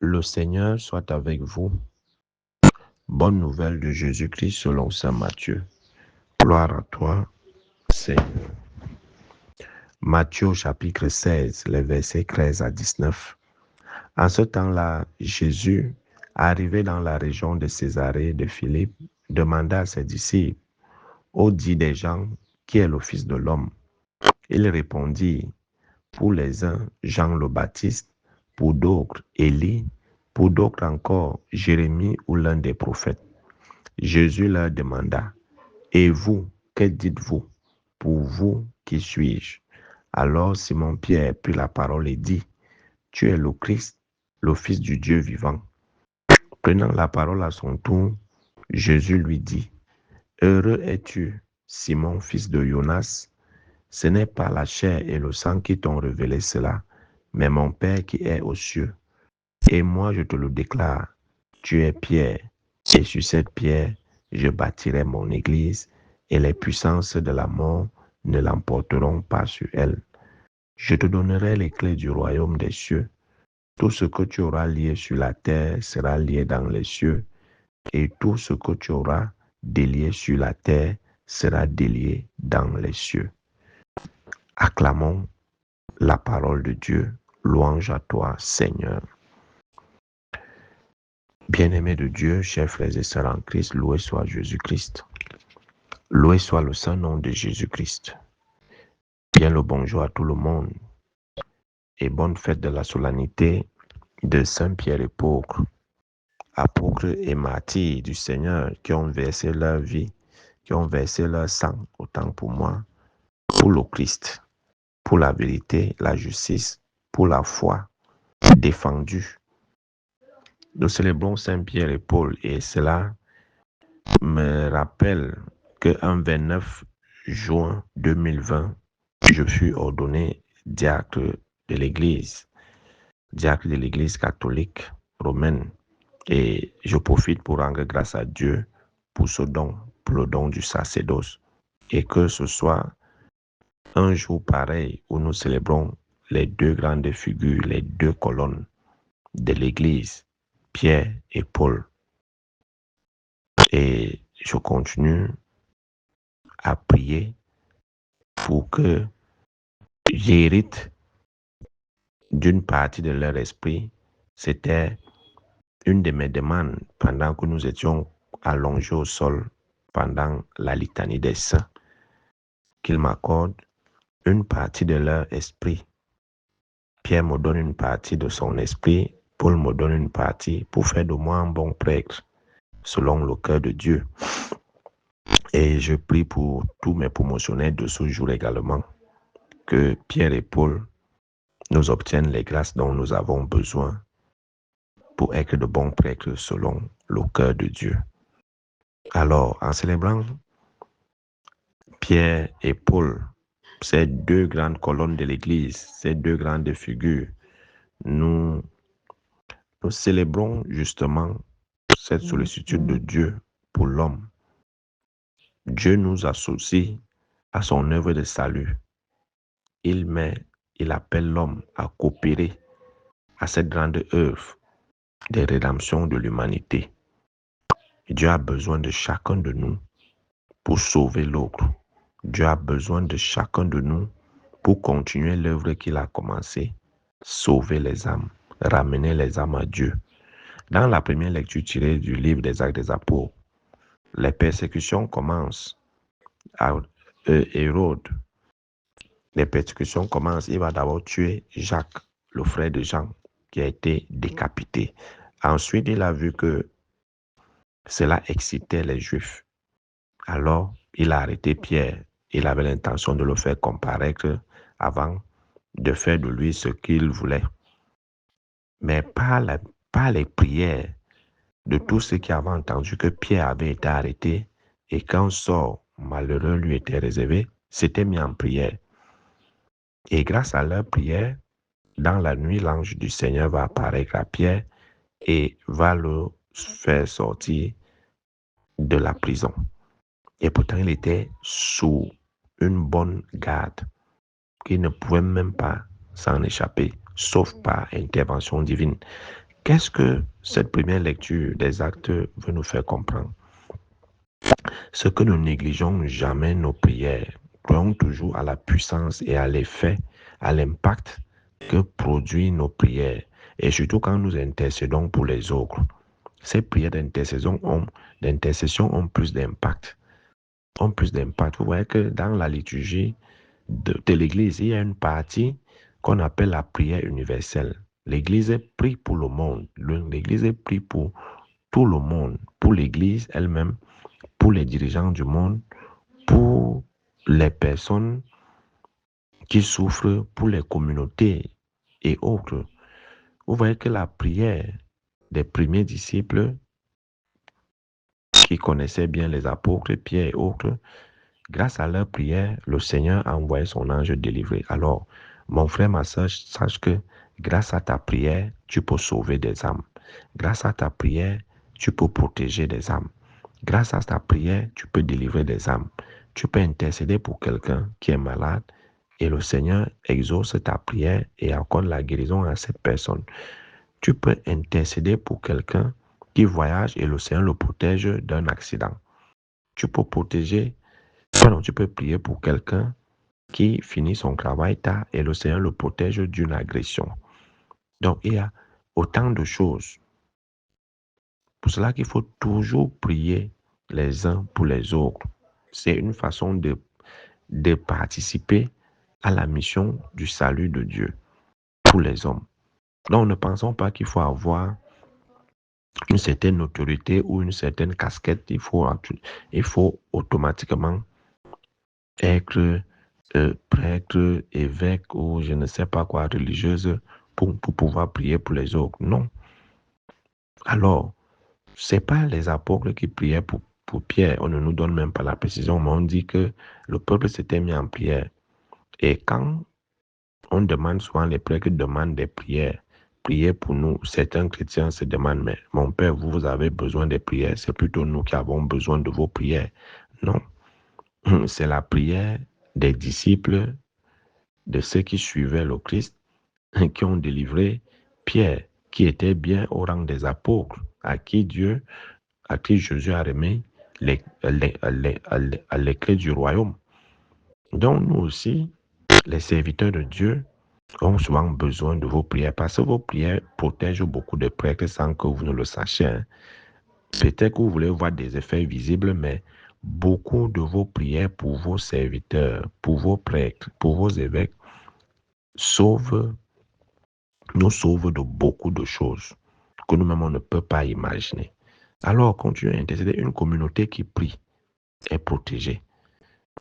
Le Seigneur soit avec vous. Bonne nouvelle de Jésus-Christ selon saint Matthieu. Gloire à toi, Seigneur. Matthieu chapitre 16, les versets 13 à 19. En ce temps-là, Jésus, arrivé dans la région de Césarée de Philippe, demanda à ses disciples, « Ô dit des gens, qui est le Fils de l'homme ?» Il répondit, « Pour les uns, Jean le Baptiste, pour d'autres, Élie, pour d'autres encore, Jérémie ou l'un des prophètes. » Jésus leur demanda, « Et vous, que dites-vous? Pour vous, qui suis-je? » Alors Simon-Pierre prit la parole et dit, « Tu es le Christ, le Fils du Dieu vivant. » Prenant la parole à son tour, Jésus lui dit, « Heureux es-tu, Simon, fils de Jonas. Ce n'est pas la chair et le sang qui t'ont révélé cela, mais mon Père qui est aux cieux. Et moi je te le déclare, tu es Pierre, et sur cette pierre je bâtirai mon église, et les puissances de la mort ne l'emporteront pas sur elle. Je te donnerai les clés du royaume des cieux. Tout ce que tu auras lié sur la terre sera lié dans les cieux, et tout ce que tu auras délié sur la terre sera délié dans les cieux. » Acclamons la parole de Dieu. Louange à toi, Seigneur. Bien-aimés de Dieu, chers frères et sœurs en Christ, loué soit Jésus-Christ. Loué soit le saint nom de Jésus-Christ. Bien le bonjour à tout le monde et bonne fête de la solennité de Saint Pierre apôtre, apôtres et martyrs du Seigneur qui ont versé leur vie, qui ont versé leur sang, autant pour moi, pour le Christ, pour la vérité, la justice, pour la foi, défendue. Nous célébrons Saint Pierre et Paul et cela me rappelle qu'un 29 juin 2020, je fus ordonné diacre de l'Église catholique romaine. Et je profite pour rendre grâce à Dieu pour ce don, pour le don du sacerdoce. Et que ce soit un jour pareil où nous célébrons les deux grandes figures, les deux colonnes de l'Église, Pierre et Paul. Et je continue à prier pour que j'hérite d'une partie de leur esprit. C'était une de mes demandes pendant que nous étions allongés au sol pendant la litanie des saints, qu'ils m'accordent une partie de leur esprit. Pierre me donne une partie de son esprit, Paul me donne une partie pour faire de moi un bon prêtre, selon le cœur de Dieu. Et je prie pour tous mes promotionnaires de ce jour également, que Pierre et Paul nous obtiennent les grâces dont nous avons besoin pour être de bons prêtres selon le cœur de Dieu. Alors, en célébrant Pierre et Paul, ces deux grandes colonnes de l'Église, ces deux grandes figures, nous célébrons justement cette sollicitude de Dieu pour l'homme. Dieu nous associe à son œuvre de salut. Il appelle l'homme à coopérer à cette grande œuvre de rédemption de l'humanité. Dieu a besoin de chacun de nous pour sauver l'autre. Dieu a besoin de chacun de nous pour continuer l'œuvre qu'il a commencée, sauver les âmes, ramener les âmes à Dieu. Dans la première lecture tirée du livre des Actes des Apôtres, les persécutions commencent à Hérode. Les persécutions commencent, il va d'abord tuer Jacques, le frère de Jean, qui a été décapité. Ensuite, il a vu que cela excitait les Juifs. Alors, il a arrêté Pierre. Il avait l'intention de le faire comparaître avant de faire de lui ce qu'il voulait. Mais par les prières de tous ceux qui avaient entendu que Pierre avait été arrêté et qu'un sort malheureux lui était réservé, s'était mis en prière. Et grâce à leur prière, dans la nuit, l'ange du Seigneur va apparaître à Pierre et va le faire sortir de la prison. Et pourtant, il était sous une bonne garde, qu'il ne pouvait même pas s'en échapper, sauf par intervention divine. Qu'est-ce que cette première lecture des Actes veut nous faire comprendre? Ce que nous négligeons jamais nos prières. Croyons toujours à la puissance et à l'effet, à l'impact que produisent nos prières. Et surtout quand nous intercédons pour les autres. Ces prières d'intercession ont plus d'impact. Vous voyez que dans la liturgie de l'Église, il y a une partie qu'on appelle la prière universelle. L'Église prie pour le monde. L'Église prie pour tout le monde, pour l'Église elle-même, pour les dirigeants du monde, pour les personnes qui souffrent, pour les communautés et autres. Vous voyez que la prière des premiers disciples qui connaissaient bien les apôtres, Pierre et autres, grâce à leur prière, le Seigneur a envoyé son ange délivrer. Alors, mon frère, ma soeur, sache que grâce à ta prière, tu peux sauver des âmes. Grâce à ta prière, tu peux protéger des âmes. Grâce à ta prière, tu peux délivrer des âmes. Tu peux intercéder pour quelqu'un qui est malade et le Seigneur exauce ta prière et accorde la guérison à cette personne. Tu peux intercéder pour quelqu'un qui voyage et le Seigneur le protège d'un accident. Tu peux tu peux prier pour quelqu'un qui finit son travail tard et le Seigneur le protège d'une agression. Donc, il y a autant de choses. Pour cela qu'il faut toujours prier les uns pour les autres. C'est une façon de participer à la mission du salut de Dieu pour les hommes. Donc, ne pensons pas qu'il faut avoir une certaine autorité ou une certaine casquette. Il faut automatiquement être prêtre, évêque ou je ne sais pas quoi, religieuse pour pouvoir prier pour les autres. Non. Alors, c'est pas les apôtres qui priaient pour Pierre. On ne nous donne même pas la précision, mais on dit que le peuple s'était mis en prière. Et quand on demande souvent, les prêtres demandent des prières, priez pour nous. Certains chrétiens se demandent, mais mon Père, vous avez besoin des prières. C'est plutôt nous qui avons besoin de vos prières. Non. C'est la prière des disciples, de ceux qui suivaient le Christ, qui ont délivré Pierre, qui était bien au rang des apôtres, à qui Jésus a remis les clés du royaume. Donc nous aussi, les serviteurs de Dieu, ont souvent besoin de vos prières parce que vos prières protègent beaucoup de prêtres sans que vous ne le sachiez. Hein. Peut-être que vous voulez voir des effets visibles, mais beaucoup de vos prières pour vos serviteurs, pour vos prêtres, pour vos évêques, nous sauvent de beaucoup de choses que nous-mêmes on ne peut pas imaginer. Alors, continuez à intercéder. Une communauté qui prie est protégée.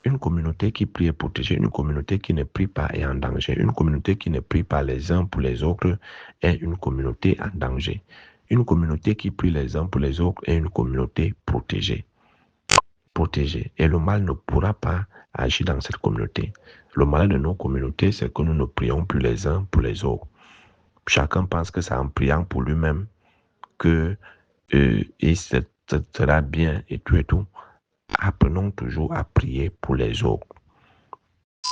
Une communauté qui prie est protégée. Une communauté qui ne prie pas est en danger. Une communauté qui ne prie pas les uns pour les autres est une communauté en danger. Une communauté qui prie les uns pour les autres est une communauté protégée. Protégée. Et le mal ne pourra pas agir dans cette communauté. Le mal de nos communautés, c'est que nous ne prions plus les uns pour les autres. Chacun pense que c'est en priant pour lui-même que il sera bien et tout et tout. Apprenons toujours à prier pour les autres.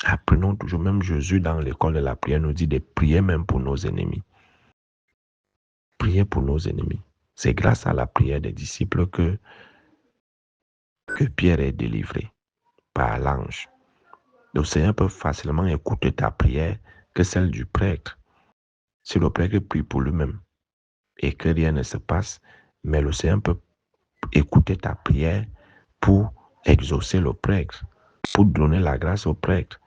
Apprenons toujours, même Jésus dans l'école de la prière nous dit de prier même pour nos ennemis. Prier pour nos ennemis. C'est grâce à la prière des disciples que Pierre est délivré par l'ange. Le Seigneur peut facilement écouter ta prière que celle du prêtre. Si le prêtre prie pour lui-même et que rien ne se passe, mais le Seigneur peut écouter ta prière pour exaucer le prêtre, pour donner la grâce au prêtre.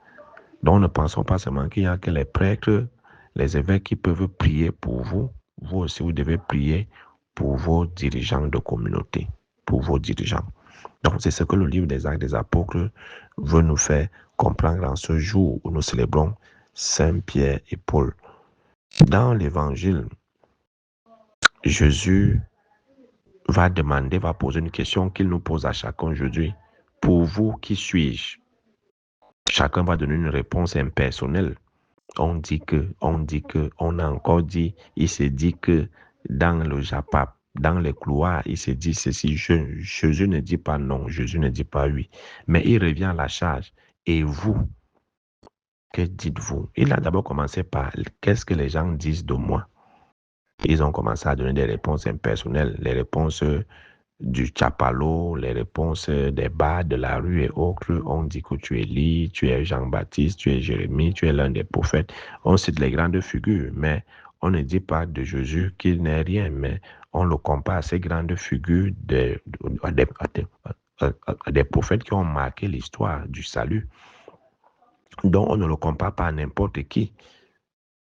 Donc ne pensons pas seulement qu'il n'y a que les prêtres, les évêques qui peuvent prier pour vous. Vous aussi, vous devez prier pour vos dirigeants de communauté, pour vos dirigeants. Donc c'est ce que le livre des Actes des Apôtres veut nous faire comprendre en ce jour où nous célébrons Saint Pierre et Paul. Dans l'évangile, Jésus va poser une question qu'il nous pose à chacun aujourd'hui. Pour vous, qui suis-je? Chacun va donner une réponse impersonnelle. On a encore dit, il s'est dit que dans le Japap, dans les couloirs, il s'est dit ceci. Jésus ne dit pas non, Jésus ne dit pas oui. Mais il revient à la charge. Et vous, que dites-vous? Il a d'abord commencé par qu'est-ce que les gens disent de moi? Ils ont commencé à donner des réponses impersonnelles, les réponses du Chapalo, les réponses des bars de la rue et autres. On dit que tu es Élie, tu es Jean-Baptiste, tu es Jérémie, tu es l'un des prophètes. On cite les grandes figures, mais on ne dit pas de Jésus qu'il n'est rien, mais on le compare à ces grandes figures à des prophètes qui ont marqué l'histoire du salut. Donc, on ne le compare pas à n'importe qui.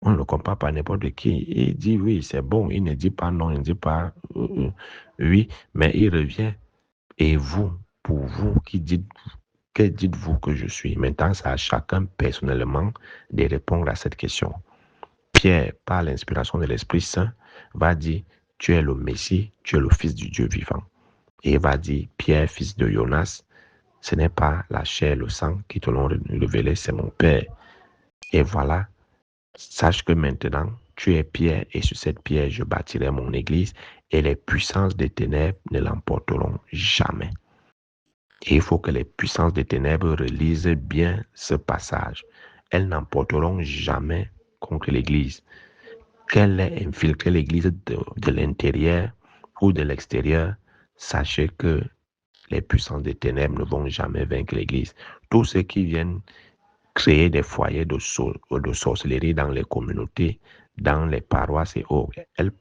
On ne le compare pas à n'importe qui. Il dit oui, c'est bon. Il ne dit pas non, il ne dit pas oui, mais il revient. Et vous, pour vous, que dites-vous que je suis? Maintenant, c'est à chacun personnellement de répondre à cette question. Pierre, par l'inspiration de l'Esprit Saint, va dire, tu es le Messie, tu es le Fils du Dieu vivant. Et il va dire, Pierre, fils de Jonas, ce n'est pas la chair et le sang qui te l'ont révélé, c'est mon Père. Et voilà, sache que maintenant, tu es Pierre, et sur cette pierre, je bâtirai mon église, et les puissances des ténèbres ne l'emporteront jamais. Et il faut que les puissances des ténèbres relisent bien ce passage. Elles n'emporteront jamais contre l'Église. Qu'elle ait infiltré l'Église de l'intérieur ou de l'extérieur, sachez que les puissances des ténèbres ne vont jamais vaincre l'Église. Tous ceux qui viennent créer des foyers de sorcellerie dans les communautés, dans les paroisses et autres, ils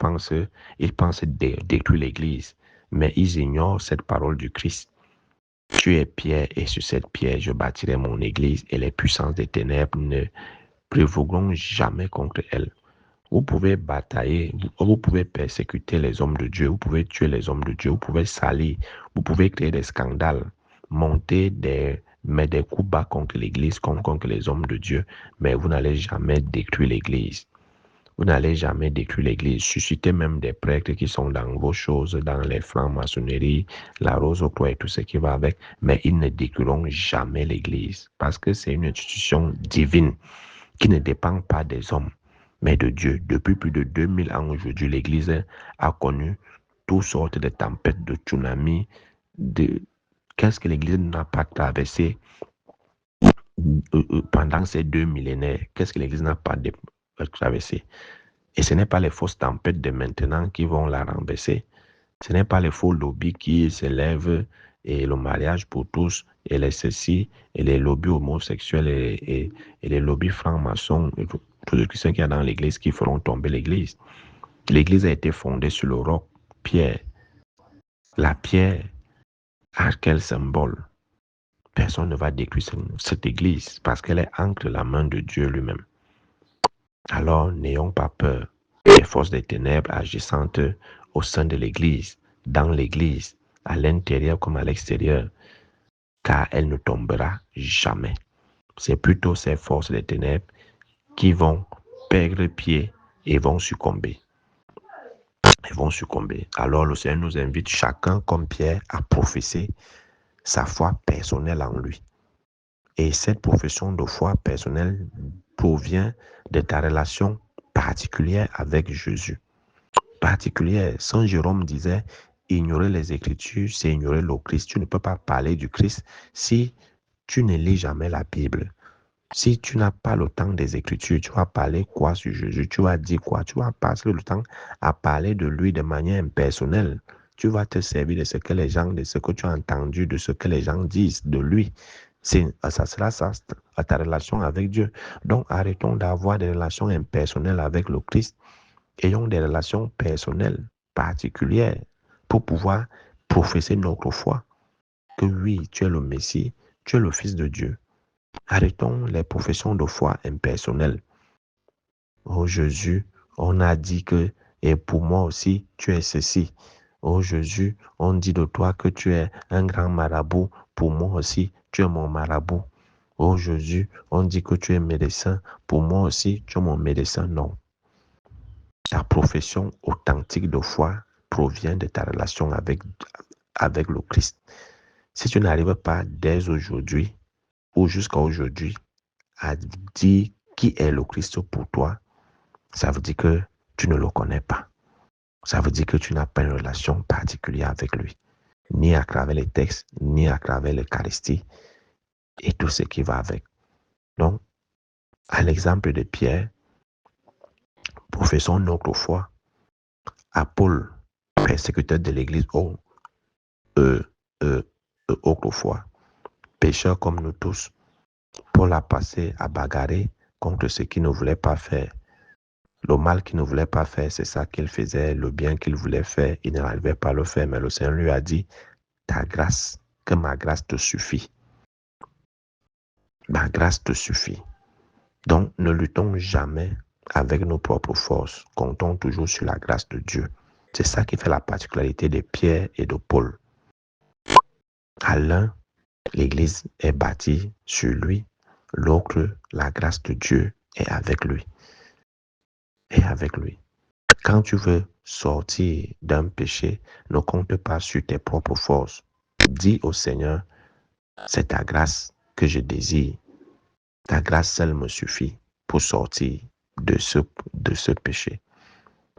pensent détruire l'Église, mais ils ignorent cette parole du Christ. Tu es pierre et sur cette pierre je bâtirai mon église et les puissances des ténèbres ne prévaudront jamais contre elle. Vous pouvez batailler, vous pouvez persécuter les hommes de Dieu, vous pouvez tuer les hommes de Dieu, vous pouvez salir, vous pouvez créer des scandales, mettre des coups bas contre l'église, contre les hommes de Dieu, mais vous n'allez jamais détruire l'église. Vous n'allez jamais détruire l'église. Suscitez même des prêtres qui sont dans vos choses, dans les francs-maçonneries, la rose au croix et tout ce qui va avec, mais ils ne détruiront jamais l'église parce que c'est une institution divine qui ne dépend pas des hommes, mais de Dieu. Depuis plus de 2000 ans aujourd'hui, l'église a connu toutes sortes de tempêtes, de tsunamis, qu'est-ce que l'église n'a pas traversé pendant ces 2 millénaires? Qu'est-ce que l'église n'a pas traversé? Et ce n'est pas les fausses tempêtes de maintenant qui vont la renverser. Ce n'est pas les faux lobbies qui s'élèvent et le mariage pour tous et les ceci et les lobbies homosexuels et les lobbies francs-maçons et tout ce qu'il y a dans l'église qui feront tomber l'église. L'église a été fondée sur le roc, pierre. La pierre a quel symbole? Personne ne va détruire cette église parce qu'elle est entre la main de Dieu lui-même. Alors, n'ayons pas peur des forces des ténèbres agissantes au sein de l'Église, dans l'Église, à l'intérieur comme à l'extérieur, car elle ne tombera jamais. C'est plutôt ces forces des ténèbres qui vont perdre pied et vont succomber. Alors, le Seigneur nous invite chacun comme Pierre à professer sa foi personnelle en lui. Et cette profession de foi personnelle provient de ta relation particulière avec Jésus. Particulière. Saint Jérôme disait, ignorer les Écritures, c'est ignorer le Christ. Tu ne peux pas parler du Christ si tu ne lis jamais la Bible. Si tu n'as pas le temps des Écritures, tu vas parler quoi sur Jésus? Tu vas dire quoi? Tu vas passer le temps à parler de lui de manière impersonnelle. Tu vas te servir de ce que tu as entendu, de ce que les gens disent de lui. Ça sera ça, ta relation avec Dieu. Donc, arrêtons d'avoir des relations impersonnelles avec le Christ. Ayons des relations personnelles, particulières, pour pouvoir professer notre foi. Que oui, tu es le Messie, tu es le Fils de Dieu. Arrêtons les professions de foi impersonnelles. Oh Jésus, on a dit que, et pour moi aussi, tu es ceci. Oh Jésus, on dit de toi que tu es un grand marabout. Pour moi aussi, tu es mon marabout. Oh Jésus, on dit que tu es médecin. Pour moi aussi, tu es mon médecin. Non. Ta profession authentique de foi provient de ta relation avec le Christ. Si tu n'arrives pas dès aujourd'hui ou jusqu'à aujourd'hui à dire qui est le Christ pour toi, ça veut dire que tu ne le connais pas. Ça veut dire que tu n'as pas une relation particulière avec lui, ni à travers les textes, ni à travers l'Eucharistie et tout ce qui va avec. Donc, à l'exemple de Pierre, professons notre foi à Paul, persécuteur de l'Église autrefois, pécheur comme nous tous. Paul a passé à bagarrer contre ce qu'il ne voulait pas faire. Le mal qu'il ne voulait pas faire, c'est ça qu'il faisait. Le bien qu'il voulait faire, il n'arrivait pas à le faire. Mais le Seigneur lui a dit, ta grâce, que ma grâce te suffit. Ma grâce te suffit. Donc, ne luttons jamais avec nos propres forces. Comptons toujours sur la grâce de Dieu. C'est ça qui fait la particularité de Pierre et de Paul. À l'un, l'Église est bâtie sur lui. L'autre, la grâce de Dieu est avec lui. Et avec lui. Quand tu veux sortir d'un péché, ne compte pas sur tes propres forces. Dis au Seigneur, c'est ta grâce que je désire. Ta grâce seule me suffit pour sortir de ce péché.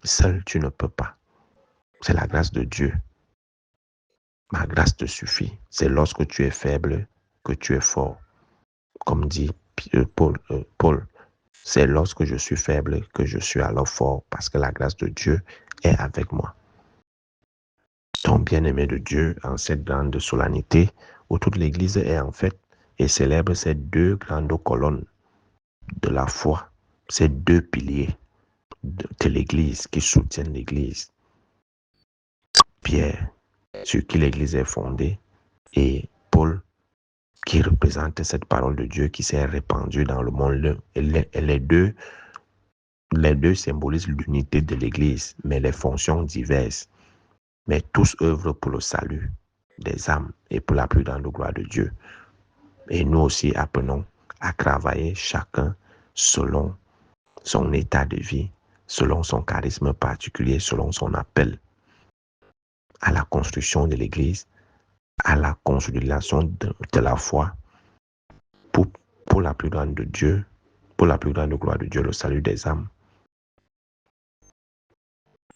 Seul, tu ne peux pas. C'est la grâce de Dieu. Ma grâce te suffit. C'est lorsque tu es faible que tu es fort. Comme dit Paul, c'est lorsque je suis faible que je suis alors fort parce que la grâce de Dieu est avec moi. Ton bien-aimé de Dieu, en cette grande solennité où toute l'Église est en fête et célèbre ces deux grandes colonnes de la foi, ces deux piliers de l'Église qui soutiennent l'Église. Pierre, sur qui l'Église est fondée, et Paul, qui représente cette parole de Dieu qui s'est répandue dans le monde. Les deux symbolisent l'unité de l'Église, mais les fonctions diverses. Mais tous œuvrent pour le salut des âmes et pour la plus grande gloire de Dieu. Et nous aussi apprenons à travailler chacun selon son état de vie, selon son charisme particulier, selon son appel à la construction de l'Église, à la consolidation de la foi pour la plus grande de Dieu, pour la plus grande gloire de Dieu, le salut des âmes.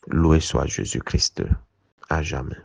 Loué soit Jésus-Christ, à jamais.